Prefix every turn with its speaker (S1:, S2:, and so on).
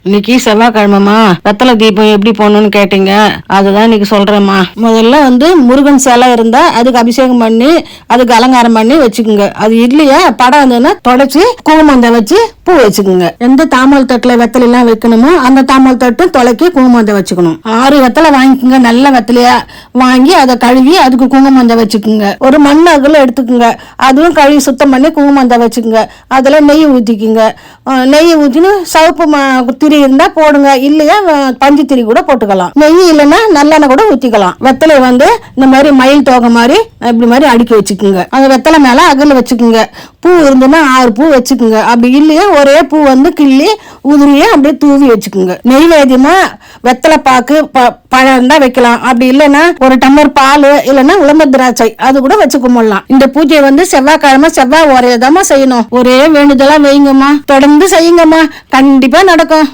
S1: இன்னைக்கு செவ்வாய்க்கிழமைமா, வெத்தலை தீபம் எப்படி போடணும்னு கேட்டீங்க. அதுதான் இன்னைக்கு சொல்றேம்மா. முதல்ல முருகன் சிலை இருந்தா அதுக்கு அபிஷேகம் பண்ணி அதுக்கு அலங்காரம் பண்ணி வச்சுக்குங்க. அது இல்லையா படம் இருந்ததுன்னா தொடச்சி குங்குமந்த வச்சு பூ வச்சுக்குங்க. எந்த தாமல் தட்டுல வெத்தலை எல்லாம் வைக்கணுமோ அந்த தாமல் தட்டு தொலைக்கி குங்குமந்த வச்சுக்கணும். 6 வெத்தலை வாங்கிக்குங்க. நல்ல வெத்தலையா வாங்கி அதை கழுவி அதுக்கு குங்குமந்த வச்சுக்குங்க. ஒரு மண் அகல எடுத்துக்குங்க. அதுவும் கழுவி சுத்தம் பண்ணி குங்குமந்த வச்சுக்குங்க. அதுல நெய் ஊத்திக்குங்க. நெய் ஊத்தின்னு சவுப்பு திரி இருந்தா போடுங்க. இல்லையா பஞ்சு திரி கூட போட்டுக்கலாம். நெய் இல்லைன்னா நல்லெண்ணெய் கூட ஊத்திக்கலாம். வெத்தலை இந்த மாதிரி மயில் தோகை மாதிரி இப்படி மாதிரி அடுக்கி வச்சுக்குங்க. அந்த வெத்தலை மேல அகல வச்சுக்குங்க. பூ இருந்துன்னா 6 பூ வச்சுக்குங்க. அப்படி இல்லையா ஒரே பூ கிள்ளி உதிரியே அப்படியே தூவி வச்சுக்குங்க. நெய்வேத்தியமா வெத்தலை பாக்கு பழம் தான் வைக்கலாம். அப்படி இல்லைன்னா ஒரு டம்ளர் பால் இல்லைன்னா உலம்ப திராட்சை அது கூட வச்சு கும்பிடலாம். இந்த பூஜையை செவ்வாய்க்கிழமை செவ்வாய் ஒரே தாமா செய்யணும். ஒரே வேண்டுதலா வைங்கம்மா, தொடர்ந்து செய்யுங்கம்மா, கண்டிப்பா நடக்கும்.